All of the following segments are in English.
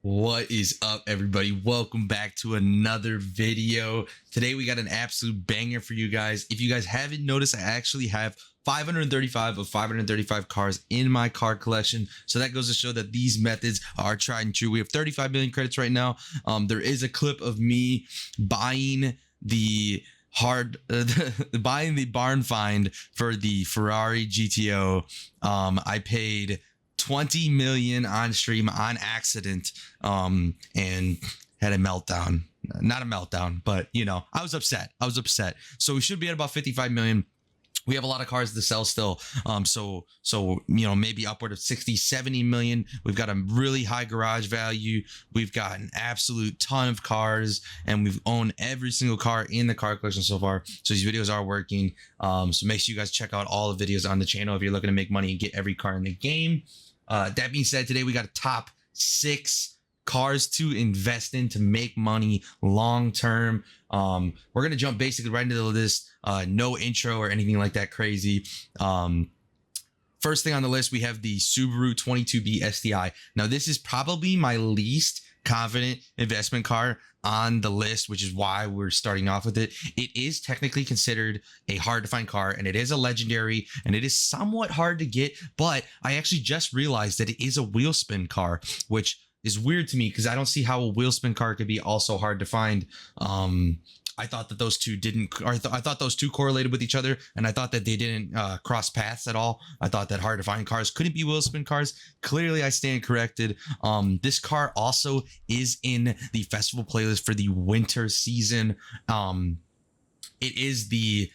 What is up, everybody? Welcome back to another video. Today we got an absolute banger for you guys. If you guys haven't noticed, I actually have 535 of 535 cars in my car collection. So that goes to show that these methods are tried and true. We have 35 million credits right now. There is a clip of me buying the buying the barn find for the Ferrari GTO. I paid 20 million on stream on accident and had a meltdown. Not a meltdown, but I was upset. So we should be at about 55 million. We have a lot of cars to sell still. So maybe upward of 60, 70 million. We've got a really high garage value. We've got an absolute ton of cars, and we've owned every single car in the car collection so far. So these videos are working. So make sure you guys check out all the videos on the channel if you're looking to make money and get every car in the game. That being said, today we got a top 6 cars to invest in to make money long term. We're gonna jump basically right into this. No intro or anything like that crazy. First thing on the list, we have the Subaru 22B STI. Now this is probably my least confident investment car on the list, which is why we're starting off with it. It is technically considered a hard to find car, and it is a legendary, and it is somewhat hard to get, but I actually just realized that it is a wheel spin car, which is weird to me because I don't see how a wheel spin car could be also hard to find. I thought that those two didn't, or I thought those two correlated with each other, and I thought that they didn't cross paths at all. I thought that hard to find cars couldn't be wheel spin cars. Clearly, I stand corrected. This car also is in the festival playlist for the winter season. It is the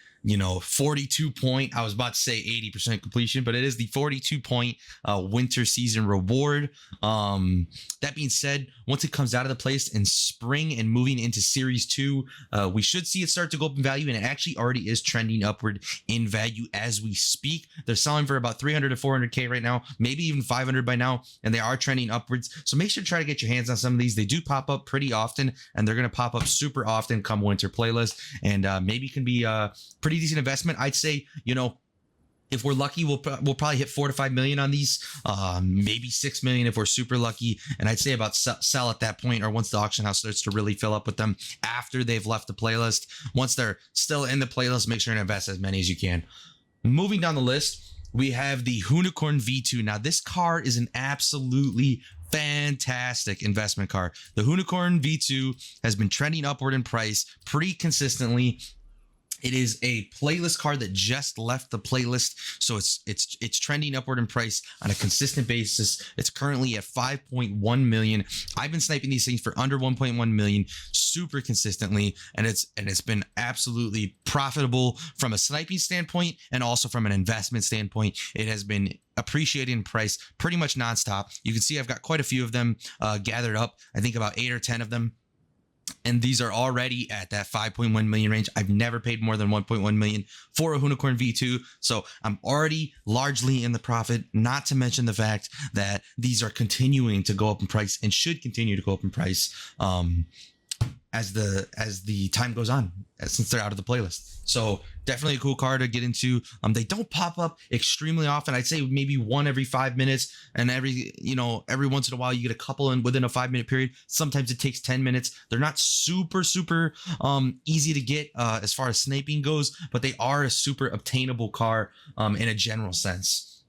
42 point, I was about to say 80% completion, but it is the 42 point winter season reward. That being said, once it comes out of the place in spring and moving into series 2, we should see it start to go up in value, and it actually already is trending upward in value as we speak. They're selling for about 300 to 400k right now, maybe even 500 by now, and they are trending upwards. So make sure to try to get your hands on some of these. They do pop up pretty often, and they're going to pop up super often come winter playlist, and maybe can be pretty decent investment. I'd say, if we're lucky, we'll probably hit 4 to 5 million on these, maybe 6 million if we're super lucky. And I'd say about sell at that point, or once the auction house starts to really fill up with them after they've left the playlist. Once they're still in the playlist, make sure to invest as many as you can. Moving down the list, we have the Unicorn V2. Now this car is an absolutely fantastic investment car. The Unicorn V2 has been trending upward in price pretty consistently. It is a playlist car that just left the playlist, so it's trending upward in price on a consistent basis. It's currently at 5.1 million. I've been sniping these things for under 1.1 million super consistently, and it's been absolutely profitable from a sniping standpoint and also from an investment standpoint. It has been appreciating in price pretty much nonstop. You can see I've got quite a few of them gathered up. I think about 8 or 10 of them. And these are already at that 5.1 million range. I've never paid more than 1.1 million for a Unicorn V2. So I'm already largely in the profit, not to mention the fact that these are continuing to go up in price and should continue to go up in price as the time goes on, since they're out of the playlist. So definitely a cool car to get into. They don't pop up extremely often. I'd say maybe one every 5 minutes, and every once in a while you get a couple in within a 5-minute period. Sometimes it takes 10 minutes. They're not super easy to get as far as sniping goes, but they are a super obtainable car in a general sense.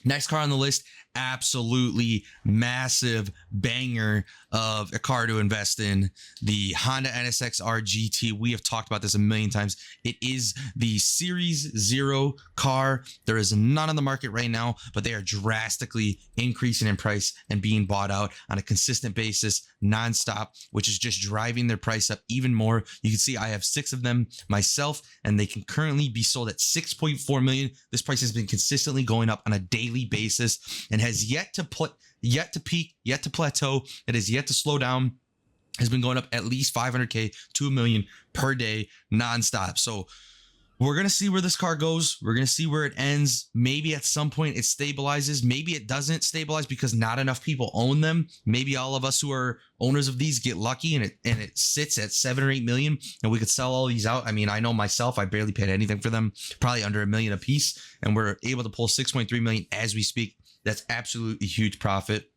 Next car on the list, absolutely massive banger of a car to invest in, the Honda NSX-R GT. We have talked about this a million times. It is the Series 0 car. There is none on the market right now, but they are drastically increasing in price and being bought out on a consistent basis nonstop, which is just driving their price up even more. You can see I have 6 of them myself, and they can currently be sold at 6.4 million. This price has been consistently going up on a daily basis and has yet to peak, yet to plateau. It has yet to slow down. Has been going up at least 500k to a million per day nonstop. So we're going to see where this car goes. We're going to see where it ends. Maybe at some point it stabilizes. Maybe it doesn't stabilize because not enough people own them. Maybe all of us who are owners of these get lucky and it sits at 7 or 8 million and we could sell all these out. I mean, I know myself, I barely paid anything for them, probably under $1 million a piece, and we're able to pull 6.3 million as we speak. That's absolutely huge profit.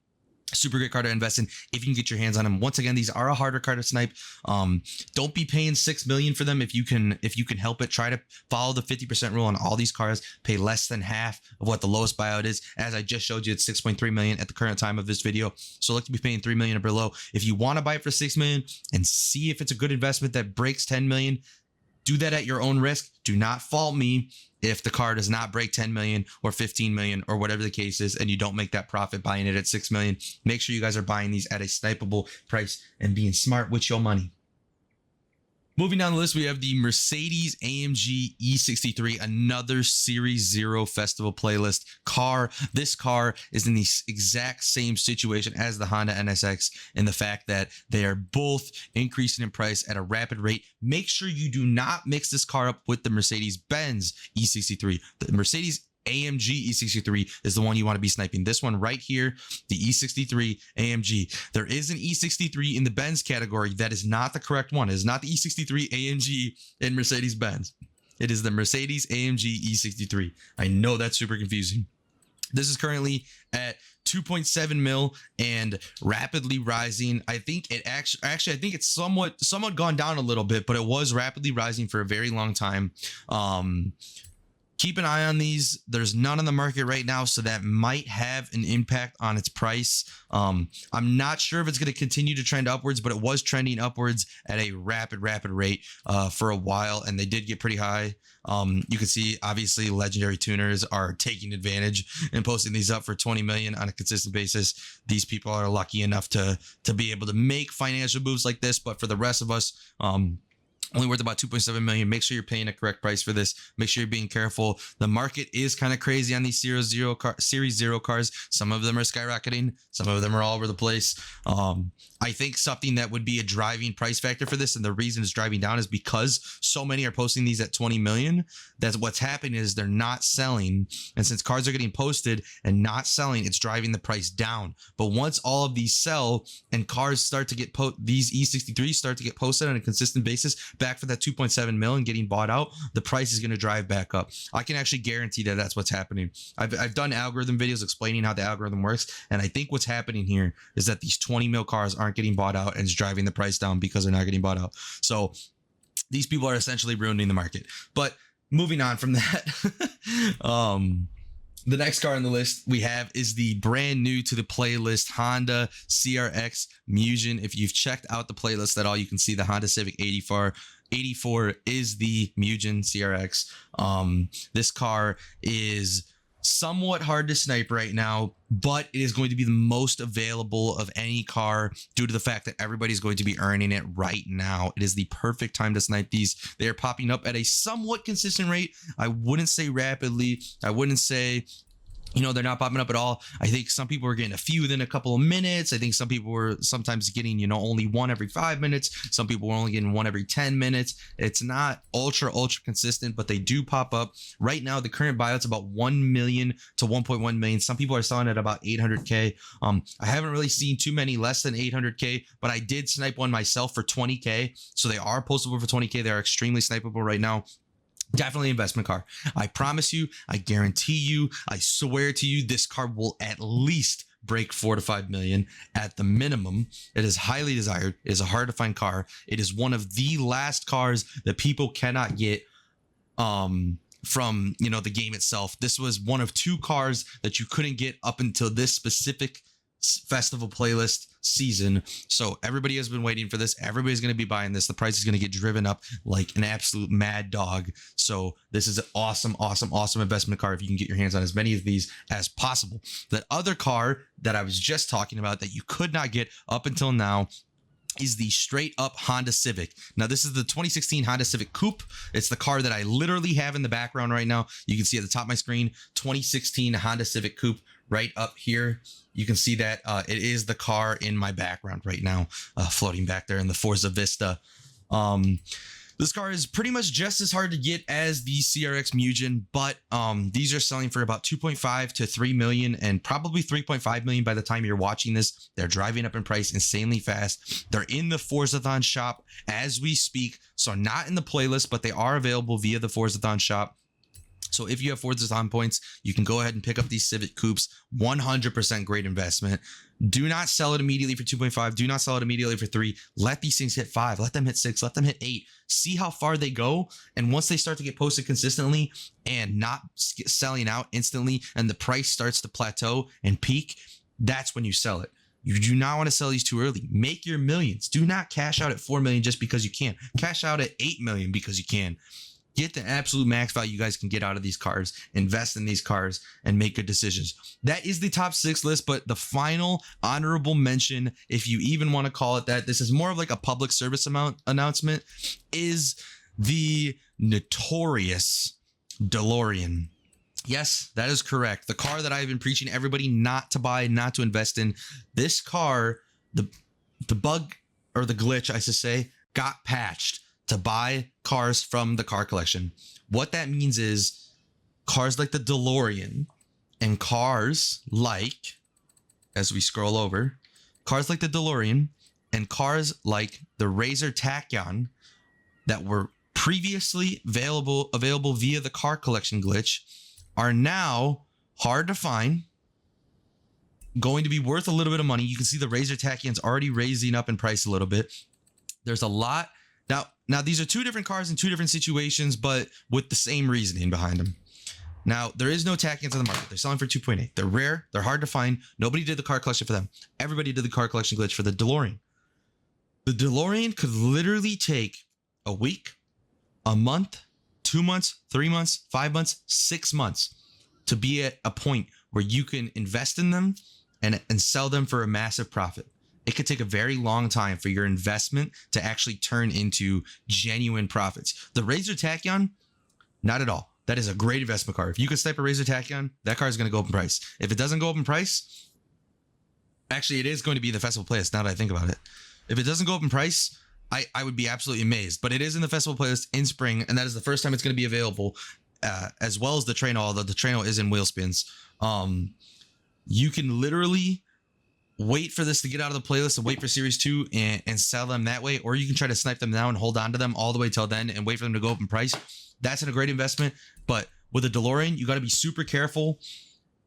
Super great car to invest in if you can get your hands on them. Once again, these are a harder car to snipe. Don't be paying $6 million for them if you can help it. Try to follow the 50% rule on all these cars. Pay less than half of what the lowest buyout is. As I just showed you, it's 6.3 million at the current time of this video. So look to be paying 3 million or below. If you want to buy it for 6 million and see if it's a good investment that breaks 10 million, do that at your own risk. Do not fault me if the car does not break 10 million or 15 million or whatever the case is, and you don't make that profit buying it at 6 million. Make sure you guys are buying these at a snipeable price and being smart with your money. Moving down the list, we have the Mercedes AMG E63, another Series 0 festival playlist car. This car is in the exact same situation as the Honda NSX in the fact that they are both increasing in price at a rapid rate. Make sure you do not mix this car up with the Mercedes-Benz E63. The Mercedes AMG E63 is the one you want to be sniping. This one right here, the E63 AMG. There is an E63 in the Benz category. That is not the correct one. It is not the E63 AMG in Mercedes-Benz. It is the Mercedes AMG E63. I know that's super confusing. This is currently at 2.7 mil and rapidly rising. I think it actually I think it's somewhat gone down a little bit, but it was rapidly rising for a very long time. Keep an eye on these. There's none on the market right now, so that might have an impact on its price. I'm not sure if it's going to continue to trend upwards, but it was trending upwards at a rapid rate for a while, and they did get pretty high. You can see, obviously, legendary tuners are taking advantage and posting these up for 20 million on a consistent basis. These people are lucky enough to be able to make financial moves like this, but for the rest of us, only worth about 2.7 million. Make sure you're paying a correct price for this. Make sure you're being careful. The market is kind of crazy on these Series 0 cars. Some of them are skyrocketing. Some of them are all over the place. I think something that would be a driving price factor for this, and the reason it's driving down, is because so many are posting these at 20 million. That's what's happening, is they're not selling. And since cars are getting posted and not selling, it's driving the price down. But once all of these sell and cars start to get these E63s start to get posted on a consistent basis back for that 2.7 mil and getting bought out, the price is going to drive back up. I can actually guarantee that that's what's happening. I've done algorithm videos explaining how the algorithm works, and I think what's happening here is that these 20 mil cars aren't getting bought out, and it's driving the price down because they're not getting bought out. So these people are essentially ruining the market. But moving on from that, the next car on the list we have is the brand new to the playlist Honda CRX Mugen. If you've checked out the playlist at all, you can see the Honda Civic 84 is the Mugen CRX. This car is somewhat hard to snipe right now, but it is going to be the most available of any car due to the fact that everybody's going to be earning it right now. It is the perfect time to snipe these. They are popping up at a somewhat consistent rate. I wouldn't say rapidly. I wouldn't say, they're not popping up at all. I think some people are getting a few within a couple of minutes. I think some people were sometimes getting, only one every 5 minutes. Some people were only getting one every 10 minutes. It's not ultra consistent, but they do pop up. Right now, the current buyout's about 1 million to 1.1 million. Some people are selling at about 800K. I haven't really seen too many less than 800K, but I did snipe one myself for 20K. So they are postable for 20K. They are extremely snipeable right now. Definitely investment car. I promise you, I guarantee you, I swear to you, this car will at least break 4 to 5 million at the minimum. It is highly desired. It is a hard to find car. It is one of the last cars that people cannot get from the game itself. This was one of 2 cars that you couldn't get up until this specific festival playlist season. So everybody has been waiting for this. Everybody's going to be buying this. The price is going to get driven up like an absolute mad dog. So this is an awesome investment car if you can get your hands on as many of these as possible. That other car that I was just talking about that you could not get up until now is the straight up Honda Civic. Now, this is the 2016 Honda Civic Coupe. It's the car that I literally have in the background right now. You can see at the top of my screen, 2016 Honda Civic Coupe right up here. You can see that it is the car in my background right now, floating back there in the Forza Vista. This car is pretty much just as hard to get as the CRX Mugen, but these are selling for about 2.5 to 3 million and probably 3.5 million by the time you're watching this. They're driving up in price insanely fast. They're in the Forzathon shop as we speak, so not in the playlist, but they are available via the Forzathon shop. So if you have Forza time points, you can go ahead and pick up these Civic coupes. 100% great investment. Do not sell it immediately for 2.5. Do not sell it immediately for 3. Let these things hit 5. Let them hit 6. Let them hit 8. See how far they go. And once they start to get posted consistently and not selling out instantly, and the price starts to plateau and peak, that's when you sell it. You do not want to sell these too early. Make your millions. Do not cash out at 4 million just because you can. Cash out at 8 million because you can. Get the absolute max value you guys can get out of these cars, invest in these cars, and make good decisions. That is the top 6 list, but the final honorable mention, if you even want to call it that, this is more of like a public service announcement, is the notorious DeLorean. Yes, that is correct. The car that I've been preaching everybody not to buy, not to invest in. This car, the bug, or the glitch, I should say, got patched to buy cars from the car collection. What that means is cars like the DeLorean and cars like, as we scroll over, cars like the DeLorean and cars like the Razor Tachyon that were previously available via the car collection glitch are now hard to find, going to be worth a little bit of money. You can see the Razor Tachyon's already raising up in price a little bit. There's a lot. Now these are 2 different cars in 2 different situations, but with the same reasoning behind them. Now, there is no Tachyons on the market. They're selling for 2.8. They're rare. They're hard to find. Nobody did the car collection for them. Everybody did the car collection glitch for the DeLorean. The DeLorean could literally take a week, a month, 2 months, 3 months, 5 months, 6 months to be at a point where you can invest in them and sell them for a massive profit. It could take a very long time for your investment to actually turn into genuine profits. The Razor Tachyon, not at all. That is a great investment car. If you could snipe a Razor Tachyon, that car is going to go up in price. If it doesn't go up in price, actually, it is going to be in the festival playlist now that I think about it. If it doesn't go up in price, I would be absolutely amazed. But it is in the festival playlist in spring, and that is the first time it's going to be available, as well as the Traino, although the Traino is in wheel spins. You can literally wait for this to get out of the playlist and wait for Series 2 and sell them that way, or you can try to snipe them now and hold on to them all the way till then and wait for them to go up in price. That's a great investment. But with a DeLorean, you got to be super careful.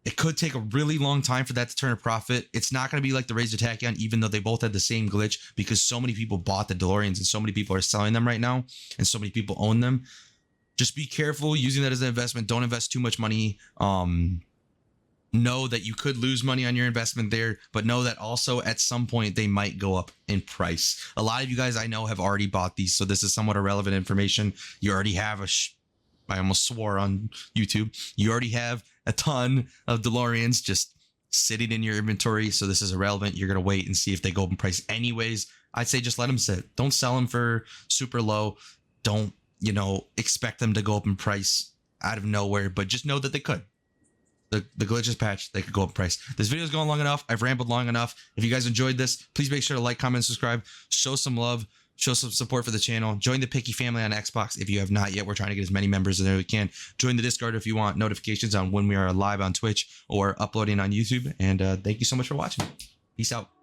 It could take a really long time for that to turn a profit. It's not going to be like the Razor Tachyon, even though they both had the same glitch, because so many people bought the DeLoreans and so many people are selling them right now and so many people own them. Just be careful using that as an investment. Don't invest too much money. Know that you could lose money on your investment there, but know that also at some point they might go up in price. A lot of you guys I know have already bought these, so this is somewhat irrelevant information. You already have I almost swore on YouTube. You already have a ton of DeLoreans just sitting in your inventory, so this is irrelevant. You're gonna wait and see if they go up in price anyways. I'd say just let them sit. Don't sell them for super low. Don't, expect them to go up in price out of nowhere, but just know that they could. The glitch is patched. They could go up in price. This video is going long enough. I've rambled long enough. If you guys enjoyed this, please make sure to like, comment, subscribe. Show some love. Show some support for the channel. Join the Pikckyy family on Xbox if you have not yet. We're trying to get as many members as we can. Join the Discord if you want notifications on when we are live on Twitch or uploading on YouTube. And thank you so much for watching. Peace out.